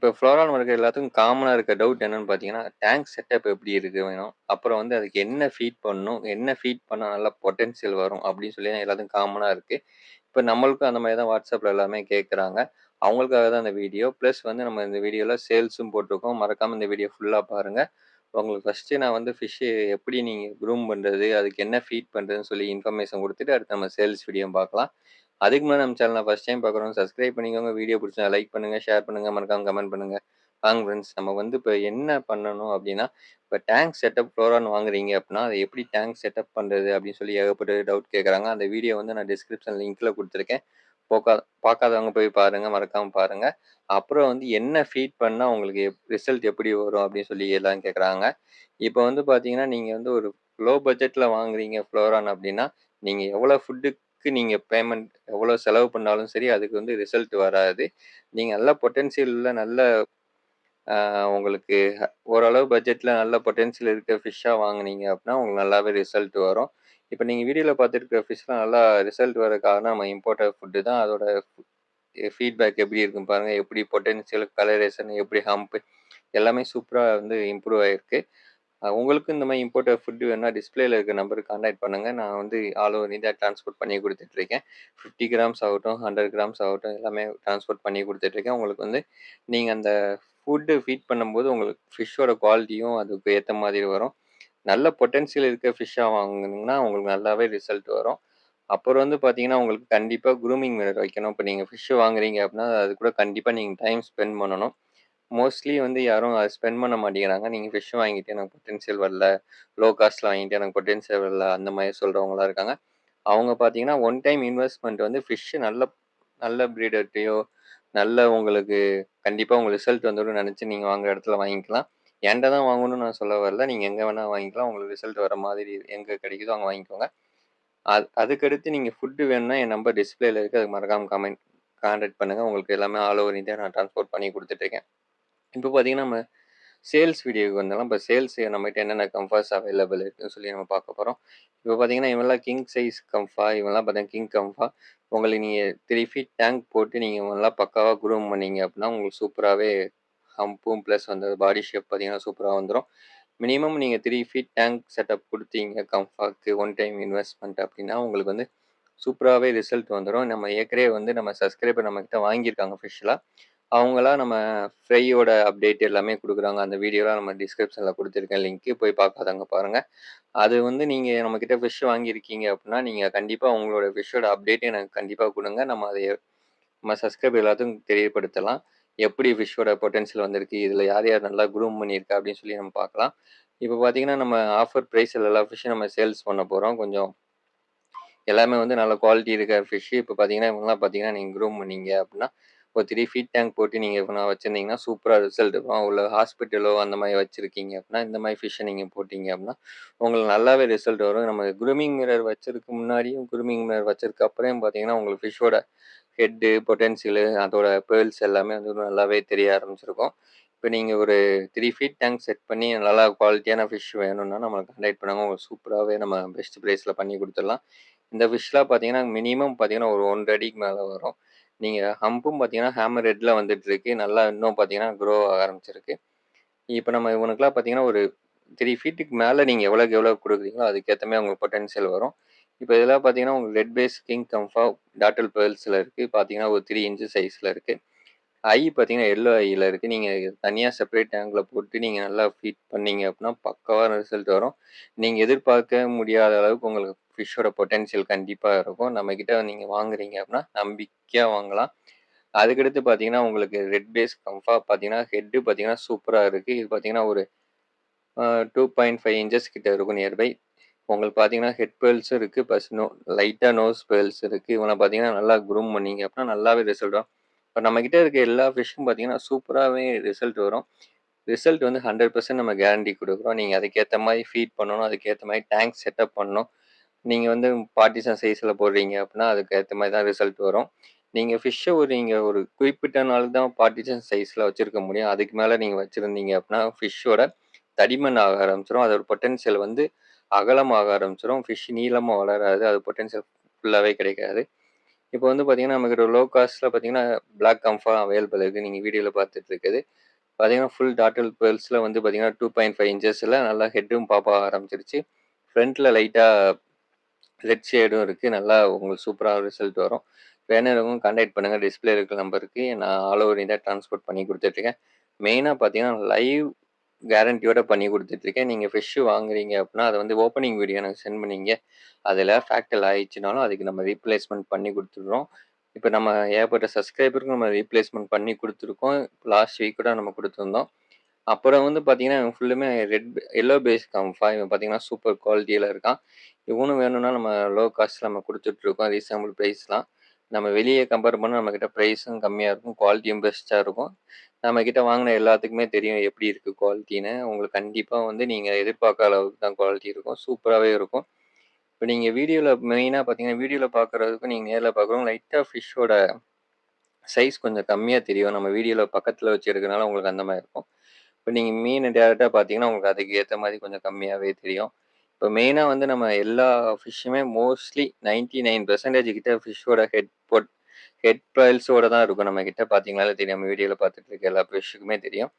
இப்ப ஃப்ளோரான் வளர்க்குற எல்லாத்துக்கும் காமனா இருக்க டவுட் என்னன்னு பார்த்தீங்கன்னா, டேங்க் செட்டப் எப்படி இருக்கு வேணும்? அப்புறம் வந்து அதுக்கு என்ன ஃபீட் பண்ணணும்? என்ன ஃபீட் பண்ணா நல்லா பொட்டன்ஷியல் வரும்? அப்படின்னு சொல்லி எல்லாத்துக்கும் காமனா இருக்கு. இப்ப நம்மளுக்கும் அந்த மாரி தான் WhatsAppல எல்லாமே கேட்குறாங்க. அவங்களுக்காக தான் இந்த வீடியோ. பிளஸ் வந்து நம்ம இந்த வீடியோல சேல்ஸும் போட்டிருக்கோம். மறக்காம இந்த வீடியோ ஃபுல்லா பாருங்க. உங்களுக்கு ஃபர்ஸ்ட்டு நான் வந்து ஃபிஷ்ஷு எப்படி நீங்க க்ரூம் பண்றது? அதுக்கு என்ன ஃபீட் பண்றதுன்னு சொல்லி இன்ஃபர்மேஷன் குடுத்துட்டு, அடுத்து நம்ம சேல்ஸ் வீடியோ பார்க்கலாம். அதுக்கு முன்னாடி நம்ம சேனல ஃபர்ஸ்ட் டைம் பார்க்குறவங்க சப்ஸ்கிரைப் பண்ணிக்கோங்க. வீடியோ புடிச்சா லைக் பண்ணுங்க, ஷேர் பண்ணுங்க, மறக்காம கமெண்ட் பண்ணுங்க. வாங்க ஃப்ரெண்ட்ஸ் நம்ம வந்து இப்ப என்ன பண்ணணும் அப்படின்னா, இப்ப டேங்க் செட்டப் ஃப்ளோரான் வாங்குறீங்க அப்படின்னா, அத எப்படி டேங்க் செட்டப் பண்றது அப்படின்னு சொல்லி ஏகப்பட்ட டவுட் கேட்குறாங்க. அந்த வீடியோ வந்து நான் டிஸ்கிரிப்ஷன் லிங்க்ல குடுத்துருக்கேன். போக்கா பார்க்காதவங்க போய் பாருங்க. மறக்காம பாருங்க. அப்புறம் வந்து என்ன ஃபீட் பண்ணா உங்களுக்கு ரிசல்ட் எப்படி வரும் அப்படின்னு சொல்லி எல்லாம் கேட்குறாங்க. இப்ப வந்து பார்த்தீங்கன்னா, நீங்க வந்து ஒரு லோ பட்ஜெட்ல வாங்குறீங்க ஃப்ளோரான் அப்படின்னா, நீங்க எவ்வளோ ஃபுட்டுக்கு நீங்க பேமெண்ட் எவ்வளோ செலவு பண்ணாலும் சரி, அதுக்கு வந்து ரிசல்ட் வராது. நீங்க நல்ல பொட்டன்ஷியல் உள்ள நல்ல உங்களுக்கு ஓரளவு பட்ஜெட்ல நல்ல பொட்டன்ஷியல் இருக்க ஃபிஷ்ஷா வாங்குனீங்க அப்படின்னா, உங்களுக்கு நல்லாவே ரிசல்ட் வரும். இப்ப நீங்க வீடியோல பார்த்துருக்க ஃபிஷ்லாம் நல்லா ரிசல்ட் வர காரணம் நம்ம இம்போர்ட்டட் ஃபுட்டு தான். அதோட ஃபீட்பேக் எப்படி இருக்கும் பாருங்க. எப்படி பொட்டன்ஷியல், கலரேஷன், எப்படி ஹம்ப் எல்லாமே சூப்பரா வந்து இம்ப்ரூவ் ஆயிருக்கு. உங்களுக்கும் இந்த மாரி இம்போர்ட்டட் ஃபுட் வேணும்னா டிஸ்ப்ளேல இருக்க நம்பருக்கு கான்டாக்ட் பண்ணுங்க. நான் வந்து ஆல் ஓவர் இந்தியா டிரான்ஸ்போர்ட் பண்ணி குடுத்துட்டுருக்கேன். 50 கிராம்ஸ் ஆகட்டும், 100 கிராம்ஸ் ஆகட்டும் எல்லாமே டிரான்ஸ்போர்ட் பண்ணி குடுத்துட்டுருக்கேன். உங்களுக்கு வந்து நீங்க அந்த ஃபுட்டு ஃபீட் பண்ணும்போது உங்களுக்கு ஃபிஷ்ஷோட குவாலிட்டியும் அதுக்கு ஏத்த மாதிரி வரும். நல்ல பொட்டன்ஷியல் இருக்க ஃபிஷ்ஷா வாங்குனீங்கன்னா, உங்களுக்கு நல்லாவே ரிசல்ட் வரும். அப்புறம் வந்து பார்த்தீங்கன்னா, உங்களுக்கு கண்டிப்பா க்ரூமிங் மிரர் வைக்கணும். இப்ப நீங்க ஃபிஷ் வாங்குறீங்க அப்படின்னா, அது கூட கண்டிப்பா நீங்க டைம் ஸ்பெண்ட் பண்ணணும். மோஸ்ட்லி வந்து யாரும் அத ஸ்பெண்ட் பண்ண மாட்டேங்கிறாங்க. நீங்க ஃபிஷ் வாங்கிட்டு எனக்கு பொட்டன்ஷியல் வரல. லோ காஸ்ட்ல வாங்கிட்டு எனக்கு பொட்டன்ஷியல் வரல. அந்த மாரி சொல்றவங்கலாம் இருக்காங்க. அவங்க பார்த்தீங்கன்னா, ஒன் டைம் இன்வெஸ்ட்மென்ட் வந்து ஃபிஷ் நல்ல நல்ல ப்ரீடர்ட்டயோ, நல்ல உங்களுக்கு கண்டிப்பா உங்களுக்கு ரிசல்ட் வந்துரும்னு நெனச்சு நீங்க வாங்குற இடத்துல வாங்கிக்கலாம். என்ட்ட தான் வாங்கணும்னு நான் சொல்ல வரல. நீங்க எங்க வேணா வாங்கிக்கலாம். உங்களுக்கு ரிசல்ட் வர மாதிரி எங்க கிடைக்குதோ அங்க வாங்கிக்கோங்க. அதுக்கடுத்து நீங்க ஃபுட் வேணும்னா என் நம்பர் டிஸ்ப்ளேல இருக்கு. அதுக்கு மறக்காம கான்டாக்ட் பண்ணுங்க. உங்களுக்கு எல்லாமே ஆல் ஓவர் இந்தியா நான் டிரான்ஸ்போர்ட் பண்ணி குடுத்துட்டுருக்கேன். இப்ப பார்த்தீங்கன்னா, நம்ம சேல்ஸ் வீடியோக்கு வந்துடலாம். இப்ப சேல்ஸ் நம்மகிட்ட என்னென்ன கம்ஃபர்ட்ஸ் அவைலபிள் இருக்குன்னு சொல்லி நம்ம பார்க்க போறோம். இப்ப பார்த்தீங்கன்னா, இவன்லாம் கிங் சைஸ் கம்ஃபா, இவன்லாம் பார்த்தீங்கன்னா கிங் கம்ஃபா. உங்களுக்கு நீங்க 3 ஃபீட் டேங்க் போட்டு நீங்க இவன்லாம் பக்காவா க்ரூம் பண்ணீங்க அப்படின்னா, உங்களுக்கு சூப்பராவே ஹம்பும் பிளஸ் வந்து பாடி ஷேப் பார்த்தீங்கன்னா சூப்பரா வந்துரும். மினிமம் நீங்க 3 ஃபீட் டேங்க் செட்டப் குடுத்தீங்க கம்ஃபாக்கு ஒன் டைம் இன்வெஸ்ட்மென்ட் அப்படின்னா, உங்களுக்கு வந்து சூப்பராவே ரிசல்ட் வந்துரும். நம்ம ஏற்கனவே வந்து நம்ம சப்ஸ்கிரைபர் நம்மகிட்ட வாங்கியிருக்காங்க ஃபிஷ்லாம். அவங்கலாம் நம்ம ஃப்ரையோட அப்டேட் எல்லாமே குடுக்குறாங்க. அந்த வீடியோலாம் நம்ம டிஸ்கிரிப்ஷன்ல குடுத்துருக்கேன் லிங்க்கு. போய் பார்க்காதவங்க பாருங்க. அது வந்து நீங்க நம்மகிட்ட ஃபிஷ் வாங்கியிருக்கீங்க அப்டின்னா, நீங்க கண்டிப்பா உங்களோட ஃபிஷ்ஷோட அப்டேட் எனக்கு கண்டிப்பா குடுங்க. நம்ம சப்ஸ்கிரைபர் எல்லாத்துக்கும் தெரியப்படுத்தலாம். எப்படி ஃபிஷ்ஷோட பொட்டன்ஷியல் வந்திருக்கு, இதுல யார் யார் நல்லா க்ரூம் பண்ணியிருக்கா அப்படின்னு சொல்லி நம்ம பார்க்கலாம். இப்ப பார்த்தீங்கன்னா, நம்ம ஆஃபர் பிரைஸ்ல எல்லா ஃபிஷ்ஷும் நம்ம சேல்ஸ் பண்ண போறோம். கொஞ்சம் எல்லாமே வந்து நல்ல குவாலிட்டி இருக்க ஃபிஷ்ஷு. இப்ப பார்த்தீங்கன்னா, இவங்கலாம் பார்த்தீங்கன்னா, நீங்க க்ரூம் பண்ணீங்க அப்டின்னா, ஒரு 3 ஃபீட் டேங்க் போட்டு நீங்க எதுனா வச்சிருந்தீங்கன்னா, சூப்பரா ரிசல்ட் இருக்கும். உள்ள ஹாஸ்பிட்டலோ அந்த மாரி வச்சிருக்கீங்க அப்டின்னா, இந்த மாரி ஃபிஷ்ஷ நீங்க போட்டீங்க அப்டின்னா, உங்களுக்கு நல்லாவே ரிசல்ட் வரும். நம்ம க்ரூமிங் மிரர் வச்சதுக்கு முன்னாடியும், க்ரூமிங் மிரர் வச்சதுக்கு அப்புறம் பார்த்தீங்கன்னா, உங்களுக்கு ஃபிஷ்ஷோட ஹெட்டு, பொட்டன்ஷியலு அதோட பேர்ல்ஸ் எல்லாமே வந்து நல்லாவே தெரிய ஆரம்பிச்சிருக்கும். இப்ப நீங்க ஒரு 3 ஃபீட் டேங்க் செட் பண்ணி நல்லா குவாலிட்டியான ஃபிஷ் வேணும்னா, நம்மள கான்டாக்ட் பண்ணுங்க. உங்களுக்கு சூப்பராவே நம்ம பெஸ்ட் பிரைஸ்ல பண்ணி குடுத்துடலாம். இந்த ஃபிஷ்லாம் பார்த்தீங்கன்னா, மினிமம் பார்த்தீங்கன்னா, ஒரு 1 1/2 அடிக்கு மேல வரும். நீங்க ஹம்பும் பார்த்தீங்கன்னா, ஹேமர் ஹெட்ல வந்துட்டுருக்கு. நல்லா இன்னும் பார்த்தீங்கன்னா, க்ரோ ஆக ஆரம்பிச்சிருக்கு. இப்ப நம்ம இவனுக்குலாம் பார்த்தீங்கன்னா, ஒரு 3 ஃபீட்டுக்கு மேல நீங்க எவ்வளோக்கு எவ்வளோ குடுக்குறீங்களோ, அதுக்கேத்த மாரி உங்களுக்கு பொட்டன்ஷியல் வரும். இப்ப இதெல்லாம் பார்த்தீங்கன்னா, உங்களுக்கு ரெட் பேஸ் கிங் கம்ஃபா டாட்டல் பேர்ல்ஸ்ல இருக்கு. பார்த்தீங்கன்னா, ஒரு 3 இன்ச் சைஸ்ல இருக்கு. ஐ பார்த்தீங்கன்னா, எல்லோ ஐல இருக்கு. நீங்க தனியா செப்பரேட் டேங்க்ல போட்டு நீங்க நல்லா ஃபீட் பண்ணீங்க அப்டின்னா, பக்காவான ரிசல்ட் வரும். நீங்க எதிர்பார்க்க முடியாத அளவுக்கு உங்களுக்கு ஃபிஷ்ஷோட பொட்டன்ஷியல் கண்டிப்பா இருக்கும். நம்மகிட்ட நீங்க வாங்குறீங்க அப்டின்னா, நம்பிக்கையா வாங்கலாம். அதுக்கடுத்து பார்த்தீங்கன்னா, உங்களுக்கு ரெட் பேஸ் கம்ஃபா பார்த்தீங்கன்னா, ஹெட் பார்த்தீங்கன்னா சூப்பரா இருக்கு. இது பார்த்தீங்கன்னா, ஒரு 2.5 இன்ச்சஸ் கிட்ட இருக்கும் நியர்பை. உங்களுக்கு பார்த்தீங்கன்னா, ஹெட் பேர்ல்ஸும் இருக்கு. பிளஸ் லைட்டா நோஸ் பேர்ல்ஸ் இருக்கு. இவன பார்த்தீங்கன்னா, நல்லா க்ரூம் பண்ணீங்க அப்டின்னா, நல்லாவே ரிசல்ட் வரும். இப்ப நம்மகிட்ட இருக்க எல்லா ஃபிஷ்ஷும் பார்த்தீங்கன்னா, சூப்பராவே ரிசல்ட் வரும். ரிசல்ட் வந்து 100% நம்ம கேரண்டி குடுக்குறோம். நீங்க அதுக்கேத்த மாரி ஃபீட் பண்ணணும். அதுக்கேத்த மாரி டேங்க் செட்டப் பண்ணணும். நீங்க வந்து பார்ட்டிஷன் சைஸ்ல போடுறீங்க அப்டின்னா, அதுக்கு ஏத்த மாரி தான் ரிசல்ட் வரும். நீங்க ஒரு குறிப்பிட்ட நாளுக்கு தான் பார்ட்டிஷன் சைஸ்ல வச்சிருக்க முடியும். அதுக்கு மேல நீங்க வச்சிருந்தீங்க அப்டின்னா, ஃபிஷ்ஷோட தடிமன் ஆக ஆரம்பிச்சுரும். அதோட பொட்டன்ஷியல் வந்து அகலமாக ஆரம்பிச்சுரும். ஃபிஷ் நீளமா வளராது. அது பொட்டன்ஷியல் ஃபுல்லாவே கிடைக்காது. இப்போ வந்து பார்த்தீங்கன்னா, நம்மகிட்ட லோ காஸ்ட்ல பார்த்தீங்கன்னா, பிளாக் கம்ஃபா அவைலபிள் இருக்கு. நீங்க வீடியோல பார்த்துட்டு இருக்குது. பார்த்தீங்கன்னா, ஃபுல் டாட்டல் பெர்ல்ஸ்ல வந்து பார்த்தீங்கன்னா, 2.5 இன்ச்சஸ்ல நல்லா ஹெட்டும் பாப்ப ஆரம்பிச்சிருச்சு. ஃப்ரண்ட்ல லைட்டா ரெட் ஷேடும் இருக்கு. நல்லா உங்களுக்கு சூப்பரா ரிசல்ட் வரும். வேணும்றவங்க கான்டாக்ட் பண்ணுங்க. டிஸ்ப்ளேல இருக்கிற நம்பருக்கு. நான் ஆல் ஓவர் இந்தியா டிரான்ஸ்போர்ட் பண்ணி குடுத்துட்டுருக்கேன். மெயினா பார்த்தீங்கன்னா, லைவ் கேரண்டியோட பண்ணி குடுத்துட்டுருக்கேன். நீங்க ஃபிஷ் வாங்குறீங்க அப்டின்னா, அத வந்து ஓப்பனிங் வீடியோ எனக்கு சென்ட் பண்ணீங்க. அதுல ஃபேக்டல் ஆயிடுச்சுனாலும், அதுக்கு நம்ம ரீப்ளேஸ்மென்ட் பண்ணி குடுத்துடுறோம். இப்ப நம்ம ஏகப்பட்ட சப்ஸ்கிரைபருக்கு நம்ம ரீப்ளேஸ்மென்ட் பண்ணி குடுத்துருக்கோம். லாஸ்ட் வீக் கூட நம்ம குடுத்துருந்தோம். அப்புறம் வந்து பார்த்தீங்கன்னா, இவன் ஃபுல்லுமே எல்லோ பேஸ் காம்ஃபா. இவன் பார்த்தீங்கன்னா, சூப்பர் குவாலிட்டில இருக்கான். இவனும் வேணும்னா நம்ம லோ காஸ்ட்ல நம்ம குடுத்துட்டுருக்கோம். ரீசனபிள் பிரைஸ்லாம். நம்ம வெளிய கம்பேர் பண்ணா நம்மகிட்ட பிரைஸும் கம்மியா இருக்கும். குவாலிட்டியும் பெஸ்ட்டா இருக்கும். நம்மகிட்ட வாங்குன எல்லாத்துக்குமே தெரியும் எப்படி இருக்கு குவாலிட்டின்னு. உங்களுக்கு கண்டிப்பா வந்து நீங்க எதிர்பார்க்காத அளவுக்கு தான் குவாலிட்டி இருக்கும். சூப்பராவே இருக்கும். இப்ப நீங்க வீடியோல மெயினா பார்த்தீங்கன்னா, வீடியோல பார்க்குறதுக்கும் நீங்க நேர்ல பார்க்குறதுக்கும் லைட்டா ஃபிஷ்ஷோட சைஸ் கொஞ்சம் கம்மியா தெரியும். நம்ம வீடியோல பக்கத்துல வச்சு எடுக்கிறனால உங்களுக்கு அந்த மாரி இருக்கும். இப்ப நீங்க மீன் டைரக்ட்டா பார்த்தீங்கன்னா, உங்களுக்கு அதுக்கு ஏத்த மாரி கொஞ்சம் கம்மியாவே தெரியும். இப்ப மெயினா வந்து நம்ம எல்லா ஃபிஷ்ஷுமே மோஸ்ட்லி 99% கிட்ட ஃபிஷ்ஷோட ஹெட் பெர்ல்ஸோட தான் இருக்கும். நம்ம கிட்ட பார்த்தீங்கனாலே தெரியும். நம்ம வீடியோல பார்த்துட்டு இருக்க எல்லா ஃபிஷ்ஷுக்குமே தெரியும்.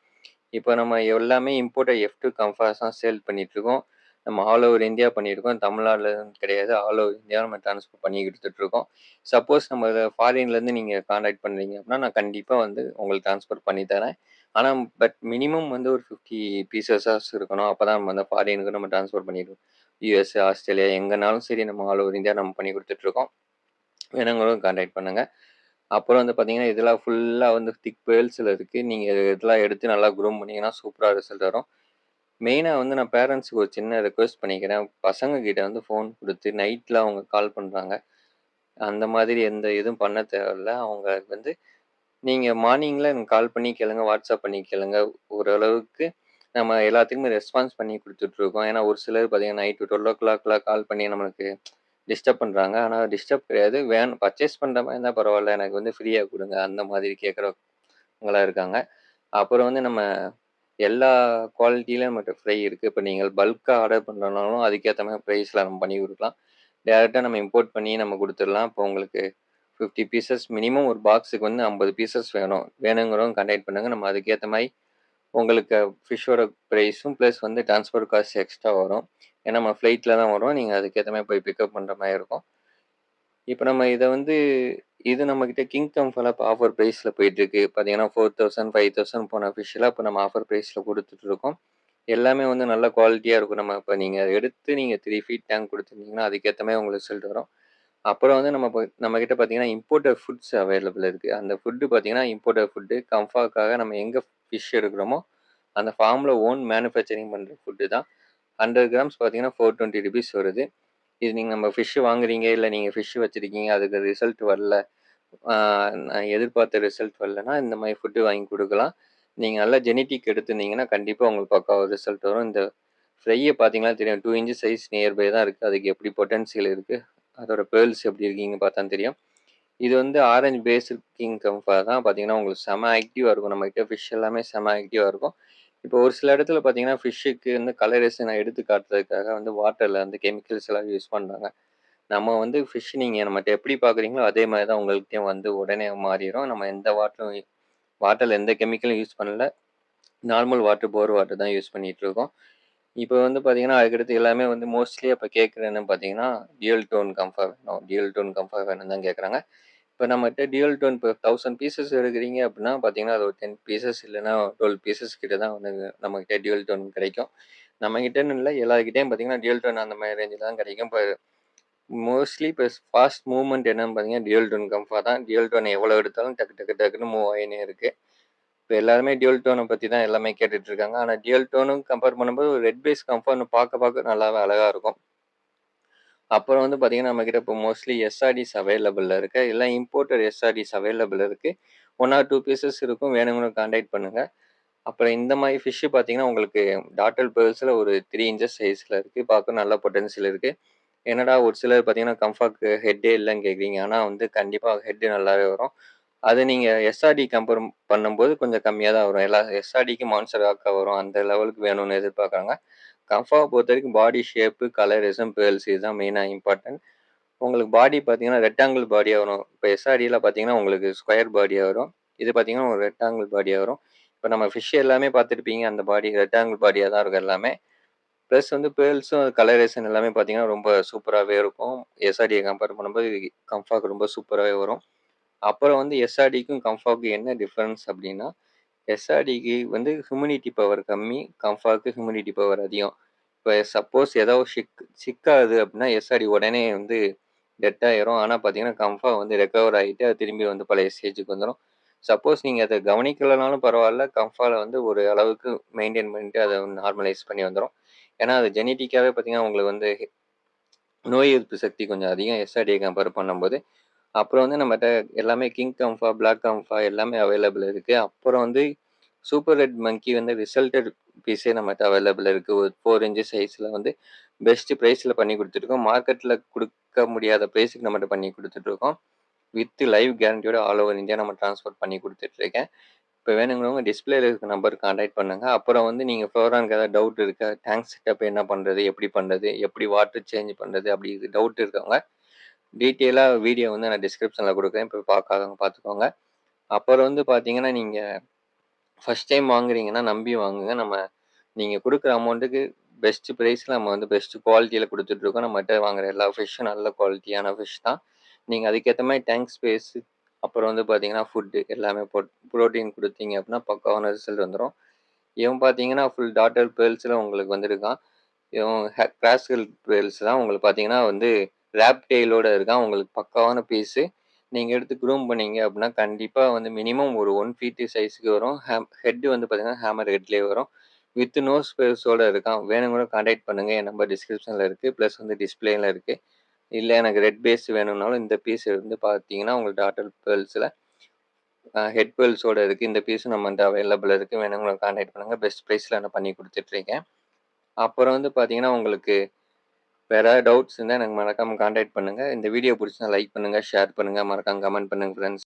இப்ப நம்ம எல்லாமே இம்போர்ட்டட் F2 கம்ஃபாஸ் தான் சேல் பண்ணிட்டுருக்கோம். நம்ம ஆல் ஓவர் இந்தியா பண்ணியிருக்கோம். தமிழ்நாடுல கிடையாது. ஆல் ஓவர் இந்தியா நம்ம ட்ரான்ஸ்போர்ட் பண்ணி குடுத்துட்டுருக்கோம். சப்போஸ் நம்ம ஃபாரின்லேருந்து நீங்க கான்டாக்ட் பண்றீங்க அப்படின்னா, நான் கண்டிப்பா வந்து உங்களுக்கு ட்ரான்ஸ்போர்ட் பண்ணி தரேன். ஆனா, பட் மினிமம் வந்து ஒரு 50 பீஸஸாச்சும் இருக்கணும். அப்பதான் நம்ம அந்த ஃபாரினுக்கு நம்ம ட்ரான்ஸ்போர்ட் பண்ணிடுவோம். யுஎஸ், ஆஸ்திரேலியா எங்கனாலும் சரி நம்ம ஆல் ஓவர் இந்தியா நம்ம பண்ணி குடுத்துட்டுருக்கோம். வேணுங்கிறவங்க கான்டாக்ட் பண்ணுங்க. அப்புறம் வந்து பார்த்தீங்கன்னா, இதெல்லாம் ஃபுல்லா வந்து திக் பேர்ல்ஸ்ல இருக்கு. நீங்க இதெல்லாம் எடுத்து நல்லா க்ரூம் பண்ணீங்கன்னா, சூப்பரா ரிசல்ட் வரும். மெயினா வந்து நான் பேரண்ட்ஸ்க்கு ஒரு சின்ன ரெக்வெஸ்ட் பண்ணிக்கிறேன். பசங்க கிட்ட வந்து ஃபோன் குடுத்து நைட்ல அவங்க கால் பண்றாங்க. அந்த மாதிரி எந்த இதுவும் பண்ண தேவையில்ல. அவங்க வந்து நீங்க மார்னிங்ல எனக்கு கால் பண்ணி கேளுங்க, வாட்ஸ்அப் பண்ணி கேளுங்க. ஓரளவுக்கு நம்ம எல்லாத்துக்குமே ரெஸ்பான்ஸ் பண்ணி குடுத்துட்டுருக்கோம். ஏன்னா, ஒரு சிலர் பார்த்தீங்கன்னா, நைட் 12:00லாம் கால் பண்ணி நம்மளுக்கு டிஸ்டர்ப் பண்றாங்க. ஆனா டிஸ்டர்ப் கிடையாது. பர்ச்சேஸ் பண்ற மாரி இருந்தா பரவால்ல. எனக்கு வந்து ஃப்ரீயா குடுங்க. அந்த மாதிரி கேட்கறவங்களா இருக்காங்க. அப்புறம் வந்து நம்ம எல்லா குவாலிட்டிலயும் நம்மட்ட ஃப்ரை இருக்கு. இப்ப நீங்க பல்க்கா ஆர்டர் பண்றனாலும் அதுக்கேத்த மாரி பிரைஸ்ல நம்ம பண்ணி குடுக்கலாம். டைரக்ட்டா நம்ம இம்போர்ட் பண்ணி நம்ம குடுத்துடலாம். இப்போ உங்களுக்கு 50 பீசஸ் மினிமம் ஒரு பாக்ஸுக்கு வந்து 50 பீசஸ் வேணும். வேணுங்கிறவங்க கான்டாக்ட் பண்ணுங்க. நம்ம அதுக்கேத்த மாரி உங்களுக்கு ஃபிஷ்ஷோட பிரைஸும் பிளஸ் வந்து டிரான்ஸ்போர்ட் காஸ்ட் எக்ஸ்ட்ரா வரும். ஏன்னா நம்ம ஃப்ளைட்ல தான் வரும். நீங்க அதுக்கேத்த மாரி போய் பிக்கப் பண்ற மாரி இருக்கும். இப்ப நம்ம இத வந்து இது நம்மகிட்ட கிங் கம்ஃபால இப்ப ஆஃபர் பிரைஸ்ல போயிட்டுருக்கு. பார்த்தீங்கன்னா 4000, 5000 போன ஃபிஷ்லாம் இப்ப நம்ம ஆஃபர் பிரைஸ்ல குடுத்துட்டு இருக்கோம். எல்லாமே வந்து நல்ல குவாலிட்டியா இருக்கும். நம்ம இப்ப நீங்க எடுத்து நீங்க 3 ஃபீட் டேங்க் குடுத்துருந்தீங்கன்னா, அதுக்கேத்த மாரி உங்களுக்கு ரிசல்ட் வரும். அப்புறம் வந்து நம்மகிட்ட பார்த்தீங்கன்னா, இம்போர்ட்டட் ஃபுட்ஸ் அவைலபிள் இருக்கு. அந்த ஃபுட் பார்த்தீங்கன்னா, இம்போர்ட்டட் ஃபுட் கம்ஃபாக்காக நம்ம எங்க ஃபிஷ் எடுக்கிறோமோ, அந்த ஃபார்ம்ல ஓன் மேனுஃபேக்சரிங் பண்ற ஃபுட் தான். 100 கிராம்ஸ் பார்த்தீங்கன்னா, ₹420 வருது. இது நீங்க நம்ம ஃபிஷ் வாங்குறீங்க, இல்ல நீங்க ஃபிஷ் வச்சிருக்கீங்க, அதுக்கு ரிசல்ட் வரல. ஆ நான் எதிர்பார்த்த ரிசல்ட் வரலன்னா, இந்த மாரி ஃபுட் வாங்கி குடுக்கலாம். நீங்க நல்லா ஜெனடிக் எடுத்திருந்தீங்கன்னா, கண்டிப்பா உங்களுக்கு பக்காவா ரிசல்ட் வரும். இந்த ஃப்ரைய பார்த்தீங்கன்னா தெரியும். 2 இன்ச் சைஸ் நியர் பை தான் இருக்கு. அதுக்கு எப்படி பொட்டன்ஷியல் இருக்கு. அதோட பேர்ல்ஸ் எப்படி இருக்குன்னு பார்த்தா தெரியும். இது வந்து ஆரஞ்ச் பேஸ்டு கிங் கம்ஃபா தான் பார்த்தீங்கன்னா, உங்களுக்கு செம ஆக்டிவா இருக்கும். நம்மகிட்ட ஃபிஷ் எல்லாமே செம ஆக்டிவா இருக்கும். இப்போ ஒரு சில இடத்துல பார்த்தீங்கன்னா, ஃபிஷ்ஷுக்கு வந்து கலரேஷன் எடுத்து காட்டுறதுக்காக வந்து வாட்டர்ல வந்து கெமிக்கல்ஸ் எல்லாம் யூஸ் பண்றாங்க. நம்ம வந்து ஃபிஷ் நீங்க நம்மட்ட எப்படி பார்க்குறீங்களோ, அதே மாரி தான் உங்கள்ட்டயும் வந்து உடனே மாறிரும். நம்ம எந்த வாட்டர்ல எந்த கெமிக்கலும் யூஸ் பண்ணல. நார்மல் வாட்டர், போர் வாட்டர் தான் யூஸ் பண்ணிட்டு இருக்கோம். இப்போ வந்து பார்த்தீங்கன்னா, அதுக்கடுத்து எல்லாமே வந்து மோஸ்ட்லி அப்ப கேட்கறது என்னன்னு பார்த்தீங்கன்னா, டியூயல் டோன் கம்ஃபா வேணும். டியூயல் டோன் கம்ஃபா வேணும்னு தான் கேட்கறாங்க. இப்ப நம்மட்ட டியூயல் டோன் இப்ப 1000 பீஸஸ் எடுக்குறீங்க அப்படின்னா பார்த்தீங்கன்னா, அது ஒரு 10 பீஸஸ் இல்லன்னா 12 பீஸஸ் கிட்ட தான் வந்து நம்மகிட்ட டியூயல் டோன் கிடைக்கும். நம்மகிட்டன்னு இல்ல எல்லார்கிட்டயும் பார்த்தீங்கன்னா, டியூயல் டோன் அந்த மாரி ரேஞ்சில தான் கிடைக்கும். இப்ப மோஸ்ட்லி இப்ப ஃபாஸ்ட் மூவ்மெண்ட் என்னன்னு பார்த்தீங்கன்னா, டியூயல் டோன் கம்ஃபா தான். டியூயல் டோன் எவ்வளோ எடுத்தாலும் டக்கு டக்கு டக்குன்னு மூவ் ஆயின்னே இருக்கு. இப்ப எல்லாருமே டியூயல் டோன பத்தி தான் எல்லாமே கேட்டுட்டு இருக்காங்க. ஆனா டியூயல் டோனும் கம்பேர் பண்ணும்போது ரெட் பேஸ் கம்ஃபா இன்னும் பார்க்க நல்லாவே அழகா இருக்கும். அப்புறம் வந்து பார்த்தீங்கன்னா, நம்மகிட்ட இப்போ மோஸ்ட்லி எஸ்ஆர்டிஸ் அவைலபிள்ல இருக்கு. எல்லாம் இம்போர்ட்டட் எஸ்ஆர்டிஸ் அவைலபிள் இருக்கு. 1 ஆர் 2 பீஸஸ் இருக்கும். வேணும்னா கான்டாக்ட் பண்ணுங்க. அப்புறம் இந்த மாரி ஃபிஷ் பார்த்தீங்கன்னா, உங்களுக்கு டாட்டல் பேர்ல்ஸ்ல ஒரு 3 இன்ச்சஸ் சைஸ்ல இருக்கு. பார்க்க நல்ல பொட்டன்ஷியல் இருக்கு. என்னடா ஒரு சிலர் பார்த்தீங்கன்னா, கம்ஃபாக்கு ஹெட்டே இல்லன்னு கேட்குறீங்க. ஆனா வந்து கண்டிப்பா ஹெட் நல்லாவே வரும். அது நீங்க எஸ்ஆர்டி கம்பேர் பண்ணும்போது கொஞ்சம் கம்மியா தான் வரும். எல்லா எஸ்ஆர்டிக்கு மான்ஸ்டர் ஆக்கா வரும். அந்த லெவலுக்கு வேணும்னு எதிர்பார்க்குறாங்க. கம்ஃபாவ பொறுத்தவரைக்கும் பாடி ஷேப்பு, கலரிசம், பேர்ல்ஸ் இதுதான் மெயினா இம்பார்ட்டன்ட். உங்களுக்கு பாடி பார்த்தீங்கன்னா, ரெக்டாங்கிள் பாடியா வரும். இப்ப எஸ்ஆர்டில பார்த்தீங்கன்னா, உங்களுக்கு ஸ்கொயர் பாடியா வரும். இது பார்த்தீங்கன்னா, ஒரு ரெக்டாங்கிள் பாடியா வரும். இப்ப நம்ம ஃபிஷ் எல்லாமே பார்த்துருப்பீங்க. அந்த பாடி ரெக்டாங்கிள் பாடியா தான் இருக்கும் எல்லாமே. பிளஸ் வந்து பேர்ல்ஸும் கலரேஷன் எல்லாமே பார்த்தீங்கன்னா, ரொம்ப சூப்பராவே இருக்கும். எஸ்ஆர்டிய கம்பேர் பண்ணும்போது கம்ஃபாக்கு ரொம்ப சூப்பராவே வரும். அப்புறம் வந்து எஸ்ஆர்டிக்கும் கம்ஃபாக்கும் என்ன டிஃபரன்ஸ் அப்டின்னா, எஸ்ஆர்டிக்கு வந்து ஹியூமிடிட்டி பவர் கம்மி. கம்ஃபாக்கு ஹியூமிடிட்டி பவர் அதிகம். இப்ப சப்போஸ் ஏதோ சிக்காகுது அப்டின்னா, எஸ்ஆர்டி உடனே வந்து டெட் ஆயிரும். ஆனா பார்த்தீங்கன்னா, கம்ஃபா வந்து ரெக்கவர் ஆயிட்டு, அது திரும்பி வந்து பழைய ஸ்டேஜுக்கு வந்துரும். சப்போஸ் நீங்க அத கவனிக்கலனாலும் பரவால்ல, கம்ஃபால வந்து ஒரு அளவுக்கு மெயின்டெயின் பண்ணிட்டு அத நார்மலைஸ் பண்ணி வந்துரும். ஏன்னா, அது ஜெனடிக்காவே பார்த்தீங்கன்னா, உங்களுக்கு வந்து நோய் எதிர்ப்பு சக்தி கொஞ்சம் அதிகம் எஸ்ஆர்டிய கம்பேர் பண்ணும்போது. அப்புறம் வந்து நம்மட்ட எல்லாமே கிங் கம்ஃபா, பிளாக் கம்ஃபா எல்லாமே அவைலபிள் இருக்கு. அப்புறம் வந்து சூப்பர் ரெட் மங்கி வந்து ரிசல்டட் பீஸே நம்மட்ட அவைலபிள் இருக்கு. ஒரு 4 இன்ச் சைஸ்ல வந்து பெஸ்ட் பிரைஸ்ல பண்ணி குடுத்துட்டுருக்கோம். மார்க்கெட்ல குடுக்க முடியாத பிரைஸ்க்கு நம்மட்ட பண்ணி குடுத்துட்டுருக்கோம். வித் லைவ் கேரண்டியோட ஆல் ஓவர் இந்தியா நம்ம ட்ரான்ஸ்போர்ட் பண்ணி குடுத்துட்டுருக்கேன். இப்ப வேணுங்கிறவங்க டிஸ்ப்ளேல இருக்க நம்பருக்கு கான்டாக்ட் பண்ணுங்க. அப்புறம் வந்து நீங்க ஃபர்தரா ஏதாவது டவுட் இருக்கா? டேங்க் செட்டப் என்ன பண்றது? எப்படி பண்றது? எப்படி வாட்டர் சேஞ்ச் பண்றது? அப்படி டவுட் இருக்கவங்க டீட்டெயிலா வீடியோ வந்து நான் டிஸ்கிரிப்ஷன்ல குடுக்குறேன். போய் பார்க்காதவங்க பார்த்துக்கோங்க. அப்புறம் வந்து பார்த்தீங்கன்னா, நீங்க ஃபர்ஸ்ட் டைம் வாங்குறீங்கன்னா நம்பி வாங்குங்க. நீங்க குடுக்குற அமௌண்ட்டுக்கு பெஸ்ட் பிரைஸ்ல நம்ம வந்து பெஸ்ட் குவாலிட்டில குடுத்துட்டுருக்கோம். நம்மட்ட வாங்குற எல்லா ஃபிஷ்ஷும் நல்ல குவாலிட்டியான ஃபிஷ் தான். நீங்க அதுக்கேத்த மாரி டேங்க் ஸ்பேஸ், அப்புறம் வந்து பார்த்தீங்கன்னா, ஃபுட் எல்லாமே புரோட்டீன் குடுத்தீங்க அப்படின்னா, பக்காவான ரிசல்ட் வந்துரும். இவன் பார்த்தீங்கன்னா, ஃபுல் டாட்டர் பேர்ல்ஸ்ல உங்களுக்கு வந்திருக்கான். இவன் கிராஸ்கல் பேர்ல்ஸ் தான் உங்களுக்கு பார்த்தீங்கன்னா வந்து ராப் டெயிலோட இருக்கான். உங்களுக்கு பக்காவான பீஸு. நீங்க எடுத்து க்ரூம் பண்ணீங்க அப்படின்னா, கண்டிப்பா வந்து மினிமம் ஒரு 1 ஃபீட் சைஸ்க்கு வரும். ஹெட் வந்து பார்த்தீங்கன்னா, ஹேமர் ஹெட்லயே வரும். வித் நோஸ் ஸ்பேஸோட இருக்கான். வேணும்னா கான்டாக்ட் பண்ணுங்க. என் நம்பர் டிஸ்கிரிப்ஷன்ல இருக்கு. பிளஸ் வந்து டிஸ்ப்ளேல இருக்கு. இல்ல எனக்கு ரெட் பேஸ் வேணும்னாலும் இந்த பீஸ் வந்து பார்த்தீங்கன்னா, உங்களுக்கு டாட்டர் பேர்ல்ஸ்ல ஹெட் பேர்ல்ஸோட இருக்கு. இந்த பீஸும் நம்மள்ட்ட அவைலபிள் இருக்கு. வேணும்னா கான்டாக்ட் பண்ணுங்க. பெஸ்ட் பிரைஸ்ல நான் பண்ணி குடுத்துட்டுருக்கேன். அப்புறம் வந்து பார்த்தீங்கன்னா, உங்களுக்கு வேற ஏதாவது டவுட்ஸ் இருந்தா எனக்கு மறக்காம கான்டாக்ட் பண்ணுங்க. இந்த வீடியோ புடிச்சிருந்தா லைக் பண்ணுங்க, ஷேர் பண்ணுங்க, மறக்காம கமெண்ட் பண்ணுங்க ஃபிரெண்ட்ஸ்.